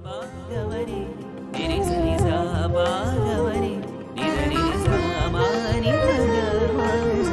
పాగవరే నిరి సరి సా పాగవరే నిద నిరి సా మా ని ద గ మా స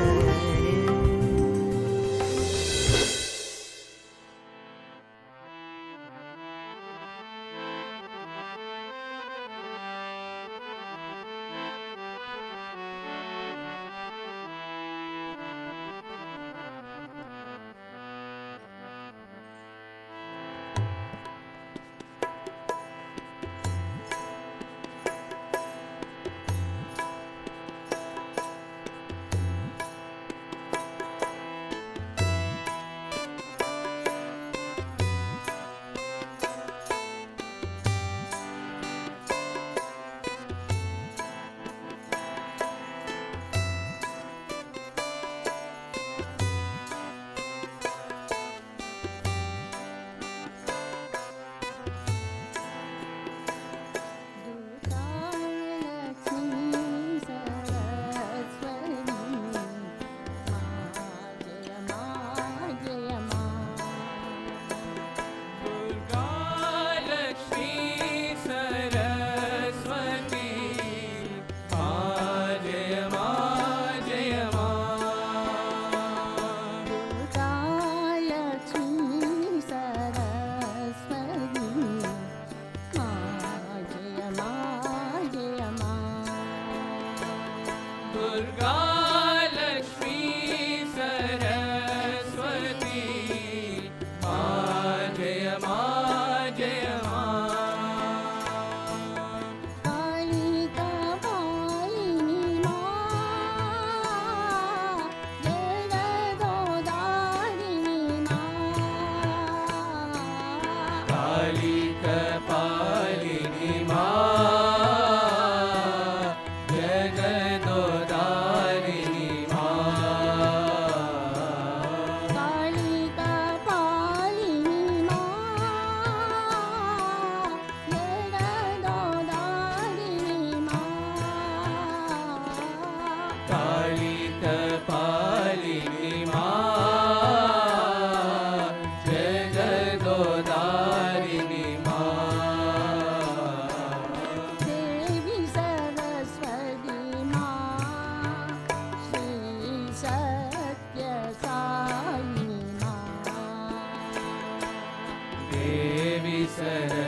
రే.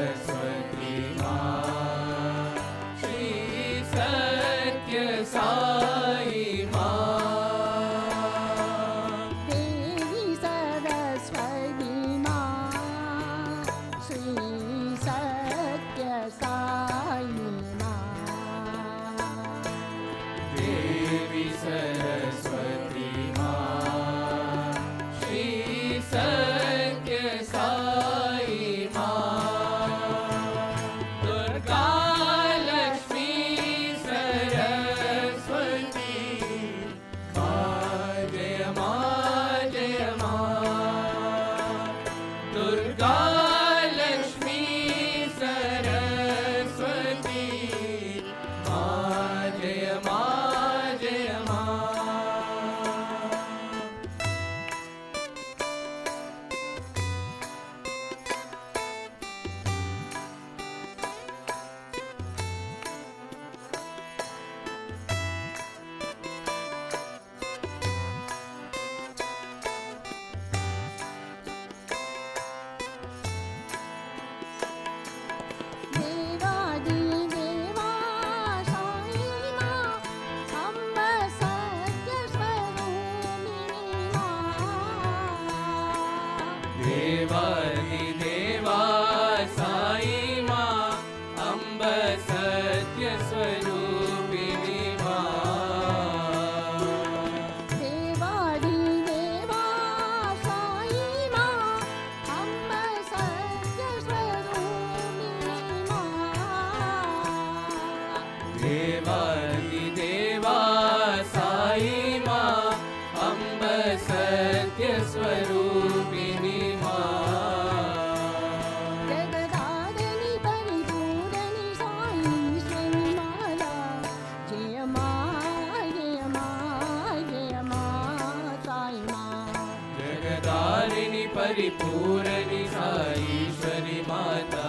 परिपूरणी साईश्वरी माता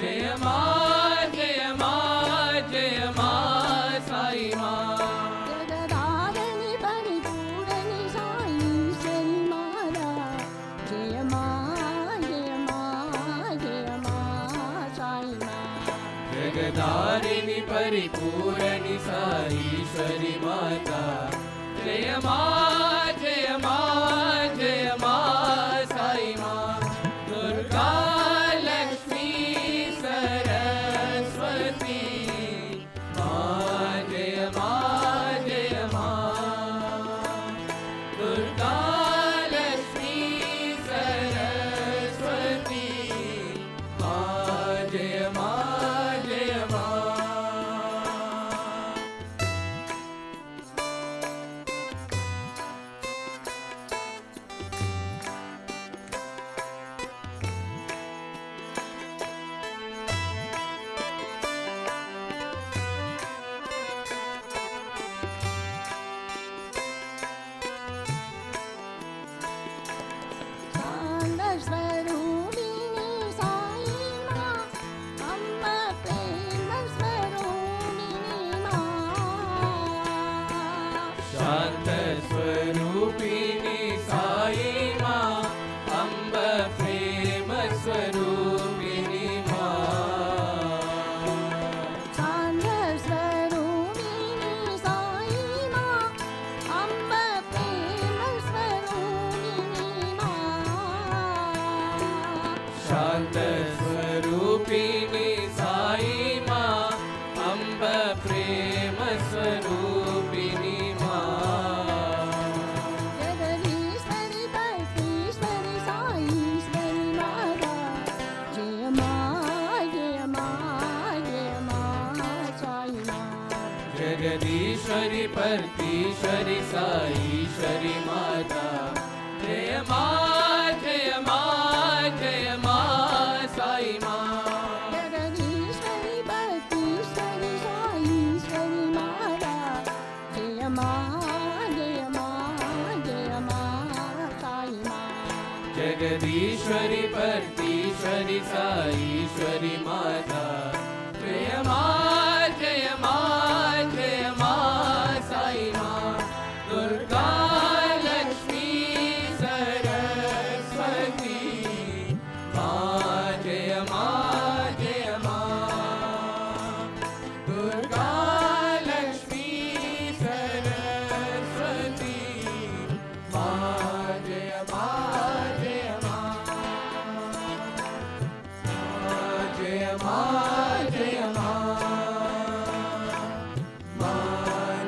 जय मां जय मां जय मां साई मां जगदारणी परिपूरणी साईश्वरी माता जय मां जय मां जय मां साई मां जगदारिणी परिपूरणी साईश्वरी माता जय मां जय मां जय मां साई मां दुर्गा लक्ष्मी सरस्वती मां जय मां जय मां दुर्गा लक्ष्मी सरस्वती मां जय मां जय मां स्वरूपिणी साई मां अम्ब प्रेम स्वरूपिणी मां शांत स्वरूपिणी साई मां अंब प्रेम स्वरूपिणी मां शांत स्वरूपिणी साई मां अम्ब प्रेम स्वरूपिणी मां शांत स्वरूपिणी साई मां अंब प्रेम स्वरूपिणी मां जगदीश्वरी परमेश्वरी साईश्वरी माता जय मां जय मां जय मां साई मां जगदीश्वरी परतीश्वरी साईश्वरी माता जय मां जय मां जय मां साई मां जगदीश्वरी परमेश्वरी साईश्वरी माता जय मां जय मां जय मां साई मां जगदीश्वरी परतीश्वरी साईश्वरी माता जय मां जय मां जय मां साई मां दुर्गा लक्ष्मी सरस्वती मां जय मां जय मां दुर्गा लक्ष्मी सरस्वती मां जय मां जय मां जय मां जय मां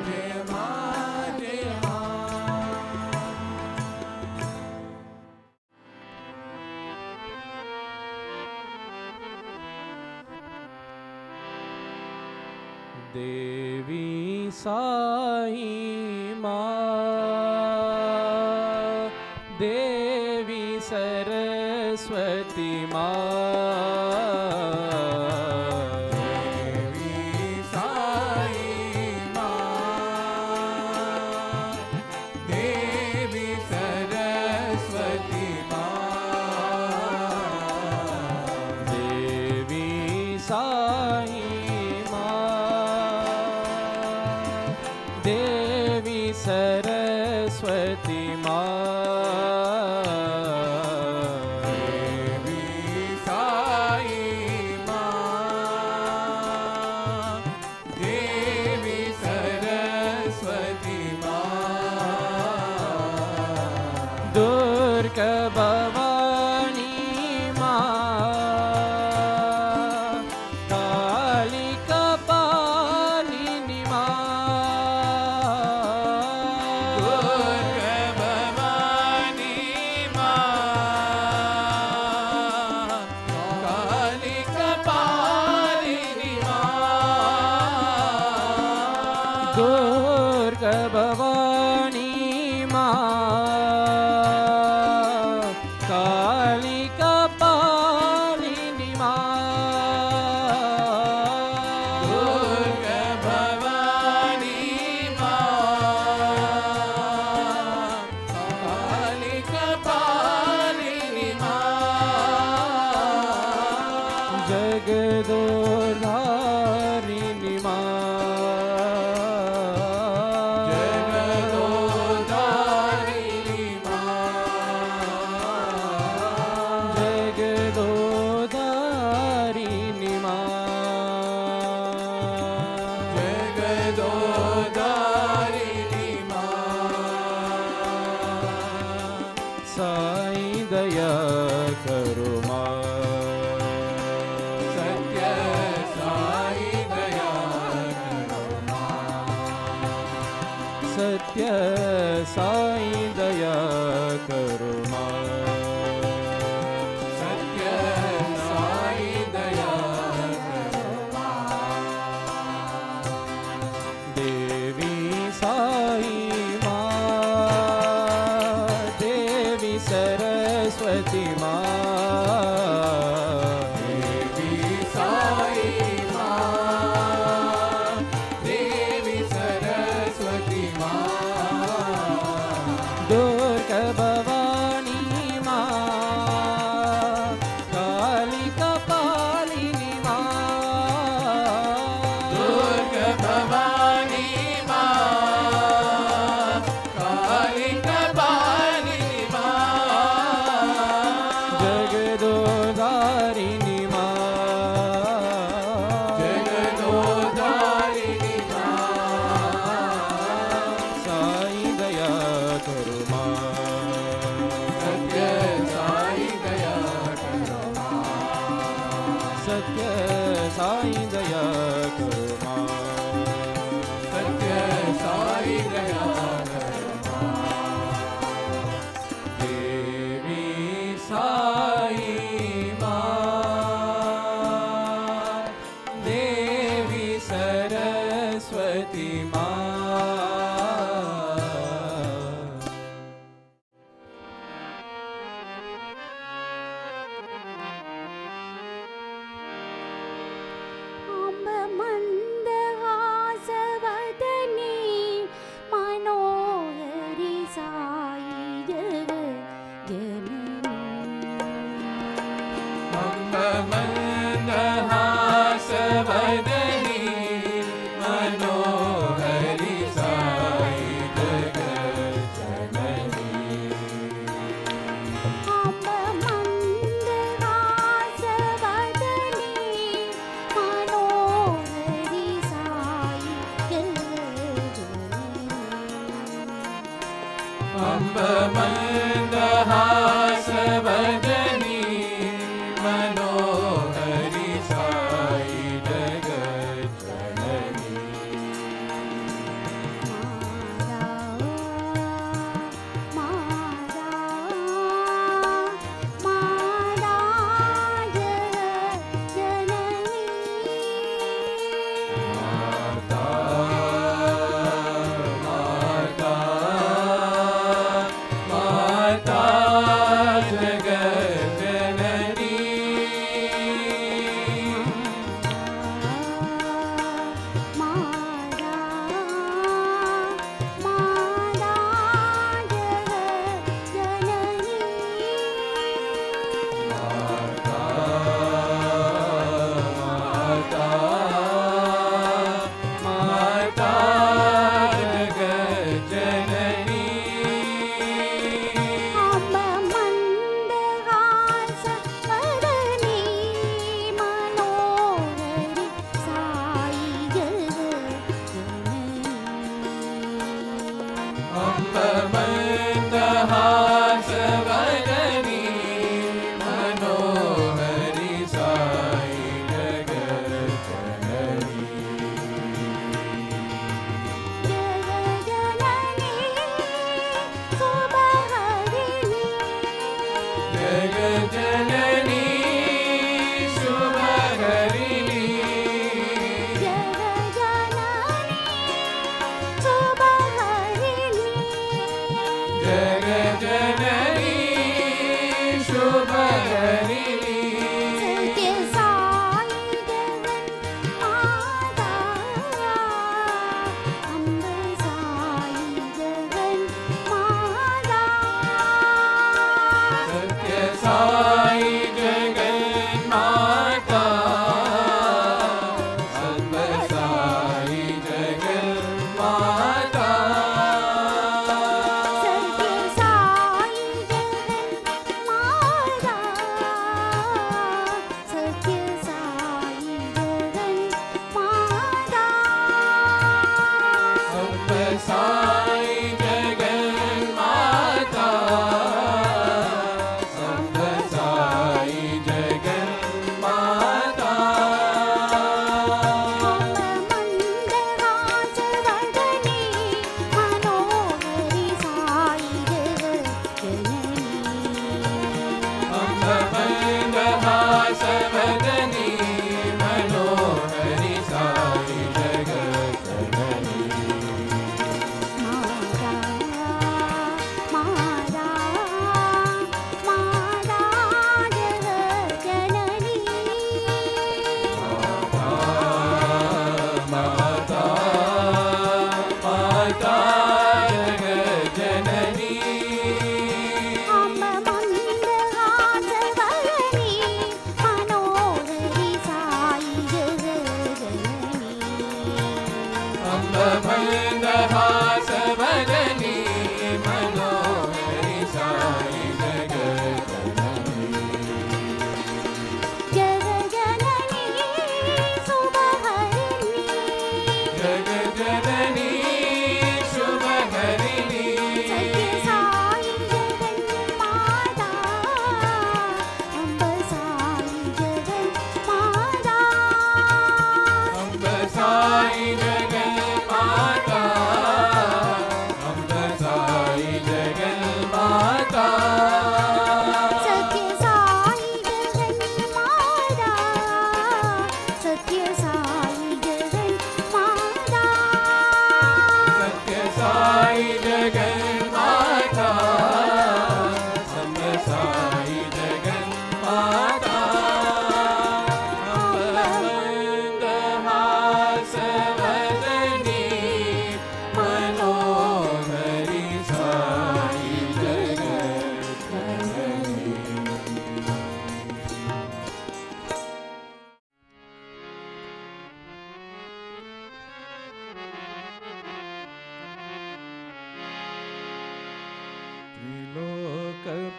जय मां जय मां देवी साई मां देवी सरस्वती मां देवी साई मां देवी सरस्वती मां देवी साई देवी सरस्वती मां देवी साई मां देवी सरस्वती मां दुर्गा भवानी मां काली कपालिनी मां दुर्गा જગદોધારિણી માં જગદોધારિણી માં જગદોધારિણી માં જગદોધારિણી માં સાઈ દયા કરો માં સત્ય સાઈ દયા કરો માં સત્ય સાઈ દયા કરો માં સત્ય સાઈ દયા કરો માં દેવી સાઈ માં દેવી સરસ્વતી માં દેવી સાઈ માં દેવી સરસ્વતી માં દુર્ગા ભવાની માં કાલી કપાલિની માં દુર્ગા ભવાની માં કાલી કપાલિની માં જગદોધારિણી માં જગદોધારિણી માં સાઈ દયા કરો માં સત્ય સાઈ દયા કરો માં સત્ય સાઈ દયા કરો માં સત્ય સાઈ દયા કરો માં દેવી સાઈ માં દેવી સરસ્વતી માં અંબ મંદહાસવદની મનોહરી સાઈ જગજનની મંદહાસવદની મનોહરી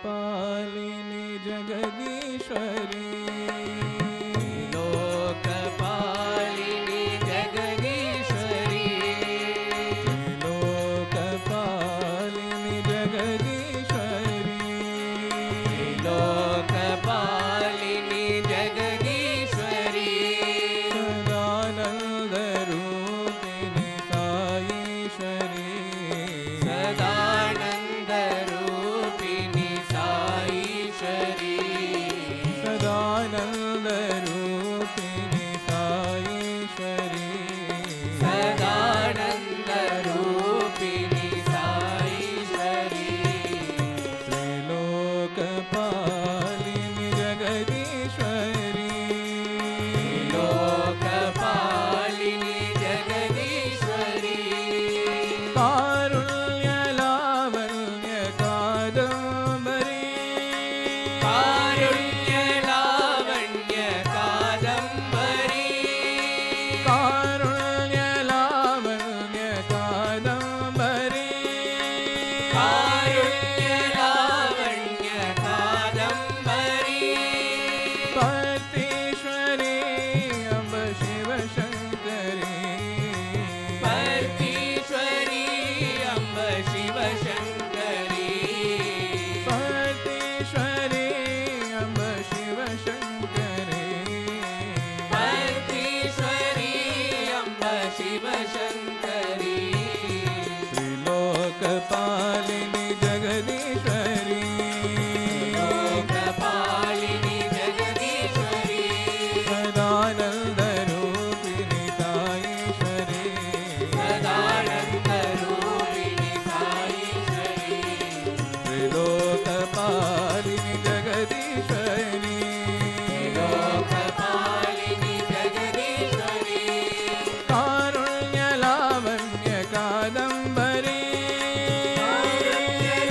लोकपालिनी जगदीश्वरी लोकपालिनी जगदीश्वरी लोकपालिनी जगदीश्वरी लोकपालिनी जगदीश्वरी सदानंद रूपिणी साईश्वरी सदानंद रूपिणी साईश्वरी सदानंद रूपिणी साईश्वरी सदानंद रूपिणी साईश्वरी त्रिलोकपालिनी जगदीश्वरी लोकपालिनी जगदीश्वरी कारुण्य लावण्य कादम्बरी कारुण्य लावण्य कादम्बरी कारुण्य लावण्य कादम्बरी कारुण्य लावण्य कादम्बरी पर्तीश्वरी अम्ब शिवशङ्करी पर्तीश्वरी अम्ब शिवशङ्करी पर्तीश्वरी अम्ब शिवशङ्करी पर्तीश्वरी अम्ब शिवशङ्करी त्रिलोकपालिनी जगदीश्वरी लोकपालिनी जगदीश्वरी सदानंद रूपिणी साईश्वरी सदानंद रूपिणी साईश्वरी त्रिलोकपालिनी जगदीश्वरी लोकपालिनी जगदीश्वरी कारुण्य लावण्य कादम्बरी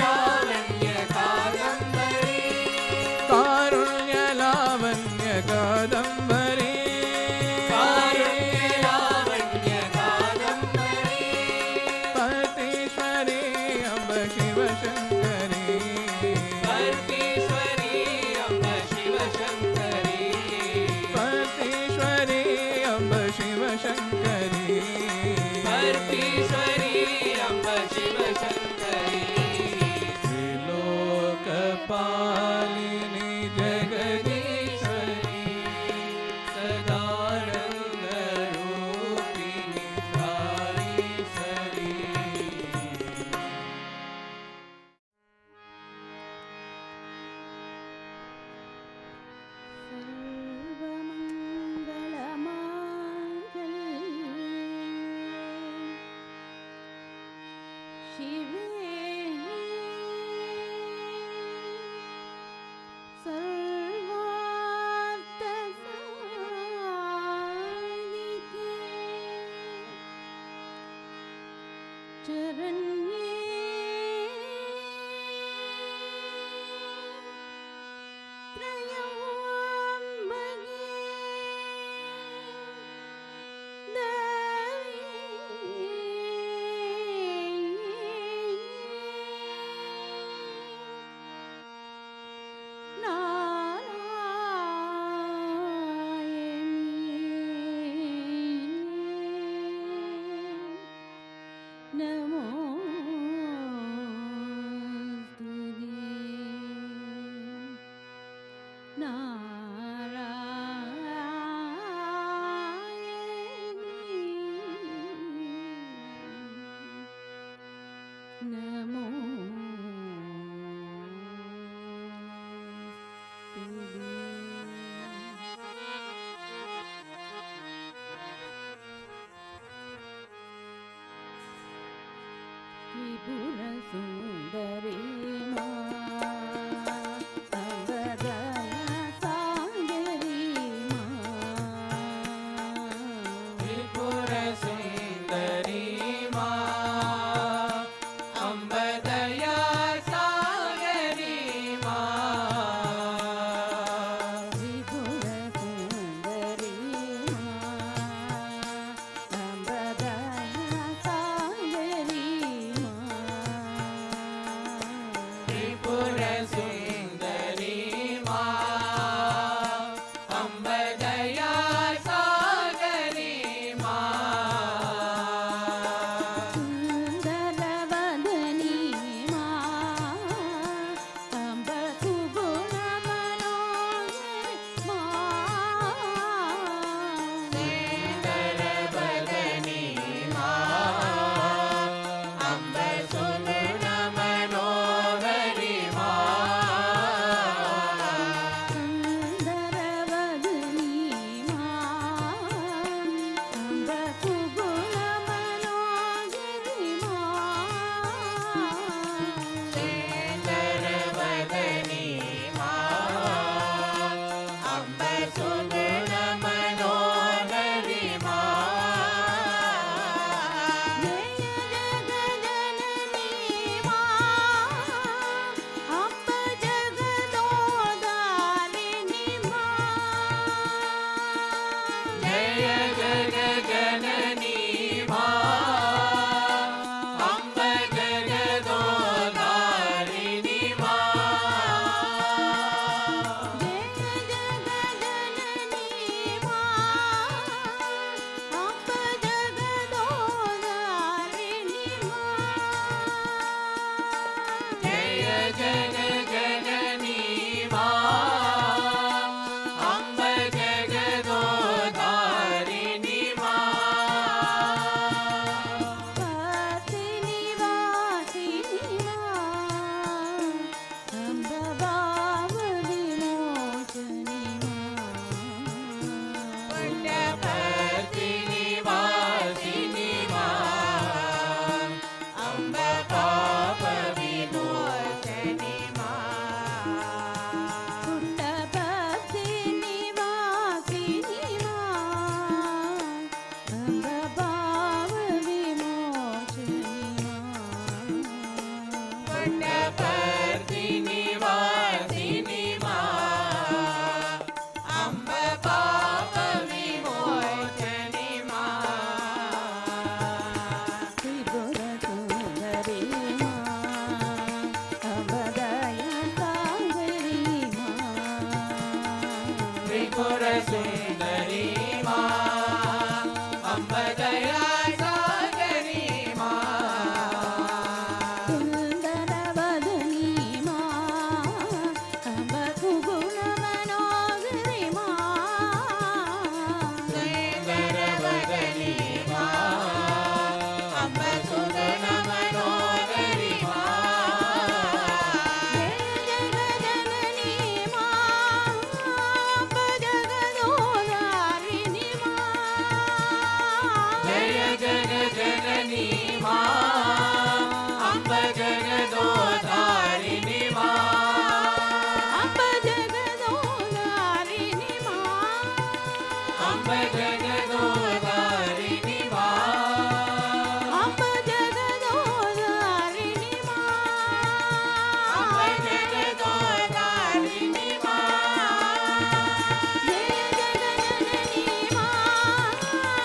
लावण्य कादम्बरी कारुण्य लावण्य कादम्बरी कारुण्य लावण्य कादम्बरी पर्तीश्वरी अम्ब शिवशङ्करी पर्तीश्वरी अम्ब शिवशङ्करी पर्तीश्वरी अम्ब शिवशङ्करी पर्तीश्वरी अम्ब शिवशङ्करी त्रिलोकपालिनी जगदीश्वरी सदानंद रूपिणी साईश्वरी शिवे सर्वार्थसाधिके चरण्ये त्र्यम्बके नमो त्रिपुर सुंदरी त्रिपुर सुंदरी माँ अम्ब જગદોધારિણી માં અંબ જગદોધારિણી માં જગદોધારિણી જય જગજનની માં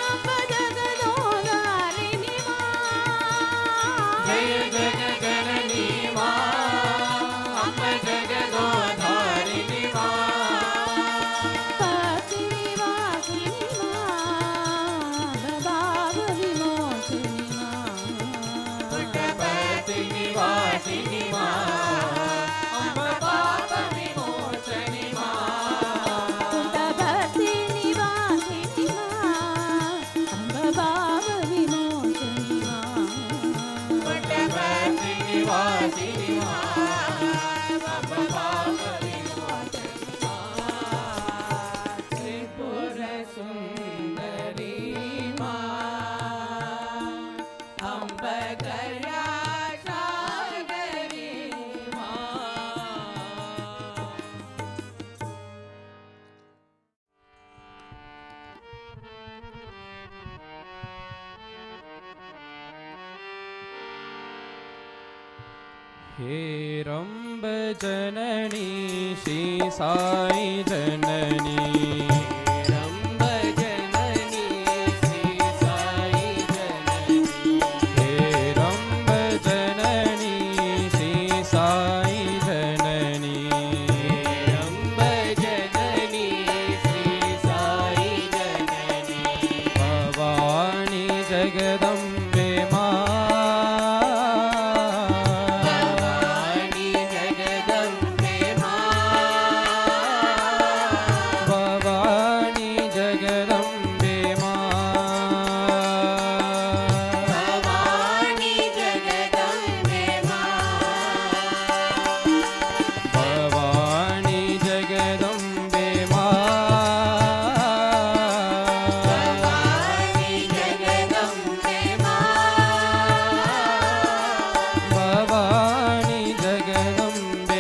અંબ જગદોધારિણી જય જગદોધારિણી માં પતિની વાસની માં ભાવ વિમોચની માં પુટ્ટપતિની વાસિની માં અંબ પાપ વિમોચની માં પુટ્ટપતિની વાસની માં અંબ ભાવ વિમોચની માં પુટ્ટપતિની વાસિની માં અંબ પાપ વિમોચની માં ત્રિપુર સુંદરી માં અંબ કર્યા સાગરી માં હે રંબ જનની શ્રી સાઈ જનની રંબ જનની શ્રી સાઈ જનની હે રંબ જનની શ્રી સાઈ જનની રંબ જનની શ્રી સાઈ જનની ભવાની જગદંબે ભવાની જગદંબે માં ભવાની જગદંબે ભવાની જગદંબે માં ભવાની જગદંબે ભવાની જગદંબે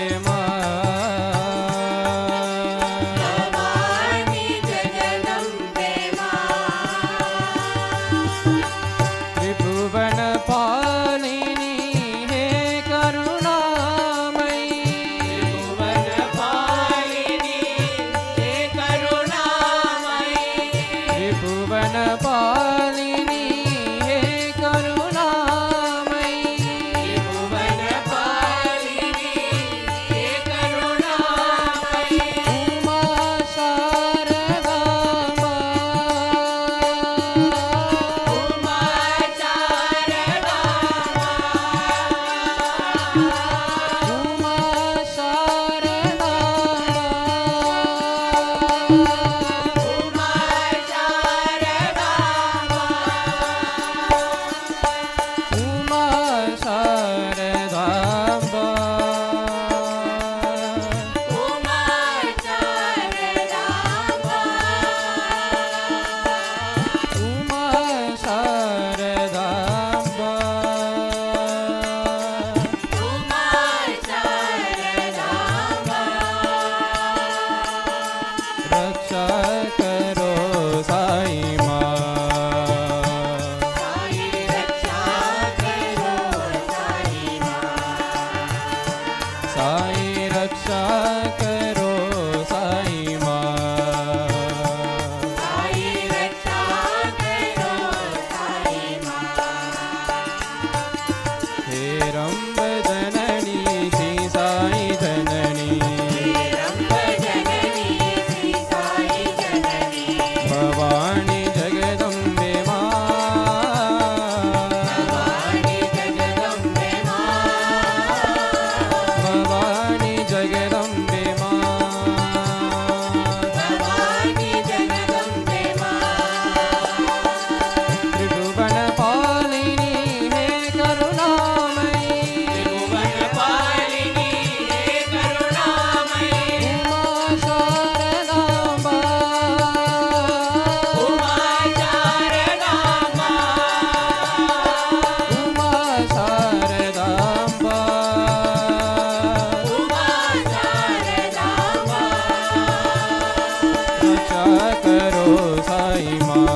સાઈ માં